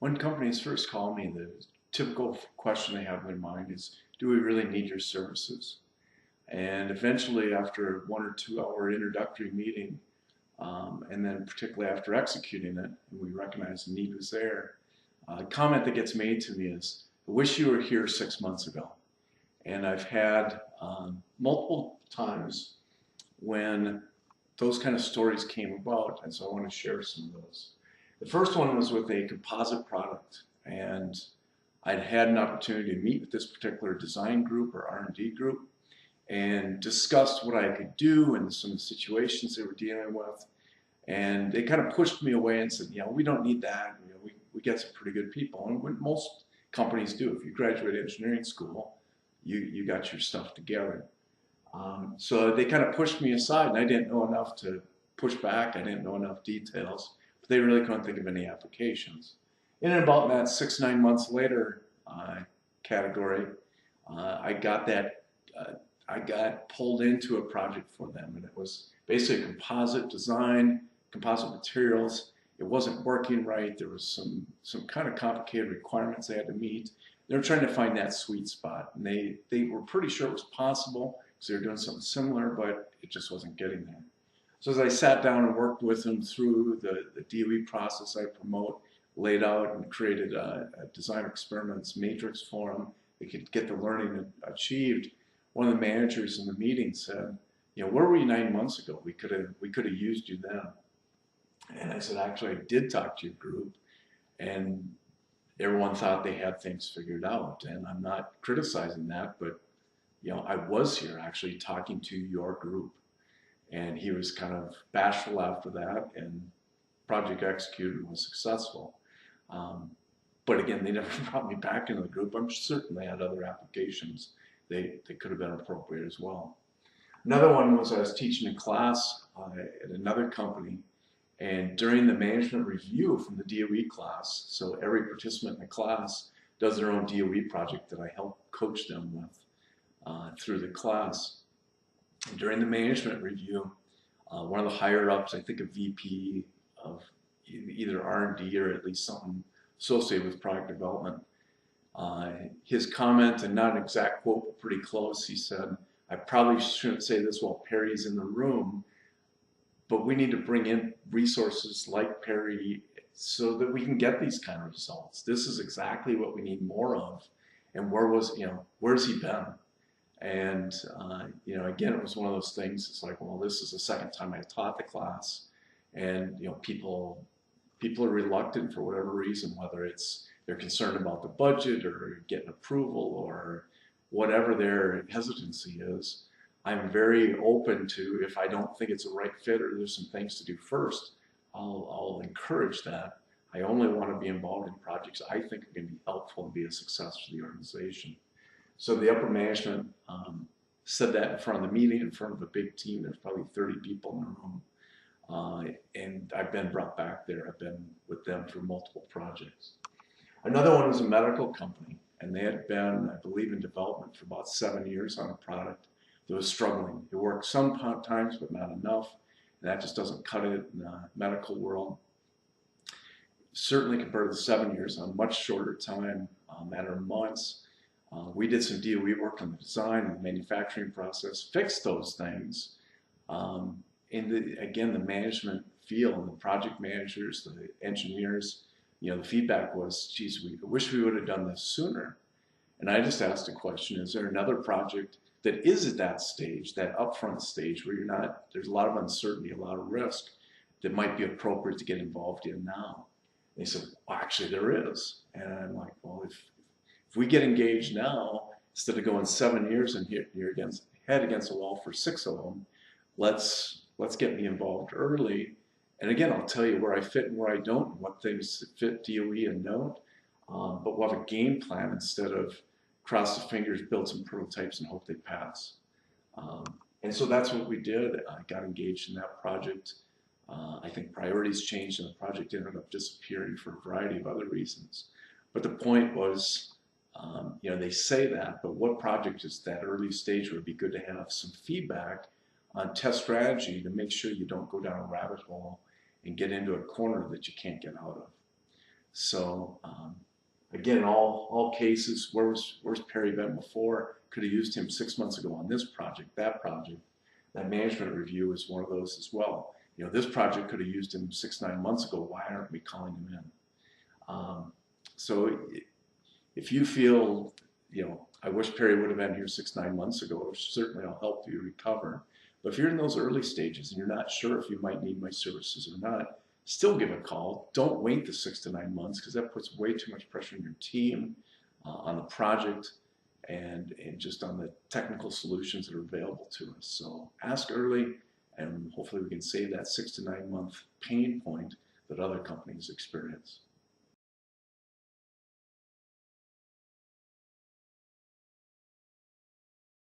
When companies first call me, the typical question they have in their mind is, do we really need your services? And eventually, after 1 or 2 hour introductory meeting, and then particularly after executing it, and we recognize the need was there, a comment that gets made to me is, I wish you were here 6 months ago. And I've had multiple times when those kind of stories came about, and so I want to share some of those. The first one was with a composite product, and I'd had an opportunity to meet with this particular design group or R&D group and discussed what I could do and some of the situations they were dealing with. And they kind of pushed me away and said, we don't need that. We get some pretty good people. And what most companies do, if you graduate engineering school, you got your stuff together. So they kind of pushed me aside, and I didn't know enough to push back. I didn't know enough details, but they really couldn't think of any applications. And in about that 6, 9 months later category, I got that. I got pulled into a project for them, and it was basically composite design, composite materials. It wasn't working right. There was some kind of complicated requirements they had to meet. They were trying to find that sweet spot, and they were pretty sure it was possible because they were doing something similar, but it just wasn't getting there. So as I sat down and worked with them through the DOE process I promote, laid out and created a design experiments matrix for them, they could get the learning achieved. One of the managers in the meeting said, where were you 9 months ago? We could have used you then. And I said, actually, I did talk to your group, and everyone thought they had things figured out. And I'm not criticizing that, but I was here actually talking to your group. And he was kind of bashful after that, and project executed was successful. But again, they never brought me back into the group. I'm certain they had other applications. They could have been appropriate as well. Another one was I was teaching a class at another company, and during the management review from the DOE class, so every participant in the class does their own DOE project that I help coach them with through the class. And during the management review, one of the higher ups, I think a VP of either R&D or at least something associated with product development, his comment, and not an exact quote, but pretty close, he said, I probably shouldn't say this while Perry's in the room, but we need to bring in resources like Perry so that we can get these kind of results. This is exactly what we need more of. And where's he been? And, again, it was one of those things. It's like, well, this is the second time I taught the class. And, people are reluctant for whatever reason, whether it's they're concerned about the budget or getting approval or whatever their hesitancy is. I'm very open to, if I don't think it's a right fit or there's some things to do first, I'll encourage that. I only want to be involved in projects I think are going to be helpful and be a success for the organization. So the upper management said that in front of the meeting, in front of a big team. There's probably 30 people in the room. And I've been brought back there. I've been with them for multiple projects. Another one was a medical company, and they had been, I believe, in development for about 7 years on a product that was struggling. It worked sometimes, but not enough. And that just doesn't cut it in the medical world. Certainly compared to 7 years, on a much shorter time, matter of months. We did some DOE work on the design and the manufacturing process, fixed those things. Again, the management feel and the project managers, the engineers, the feedback was, geez, we wish we would have done this sooner. And I just asked a question, is there another project that is at that stage, that upfront stage where there's a lot of uncertainty, a lot of risk that might be appropriate to get involved in now? And they said, well, actually there is. And I'm like, well, if we get engaged now, instead of going 7 years and you're head against the wall for 6 of them, let's get me involved early. And again, I'll tell you where I fit and where I don't, what things fit DOE and don't. But we'll have a game plan instead of cross the fingers, build some prototypes, and hope they pass. And so that's what we did. I got engaged in that project. I think priorities changed, and the project ended up disappearing for a variety of other reasons. But the point was, they say that, but what project is that early stage where it'd be good to have some feedback on test strategy to make sure you don't go down a rabbit hole and get into a corner that you can't get out of. So again, in all cases, where's Perry been before? Could have used him 6 months ago on this project, that project. That management review is one of those as well. You know, this project could have used him 6, 9 months ago. Why aren't we calling him in? So if you feel, you know, I wish Perry would have been here 6, 9 months ago, which certainly will help you recover. But if you're in those early stages and you're not sure if you might need my services or not, still give a call. Don't wait the 6 to 9 months, because that puts way too much pressure on your team, on the project, and just on the technical solutions that are available to us. So ask early, and hopefully we can save that 6 to 9 month pain point that other companies experience.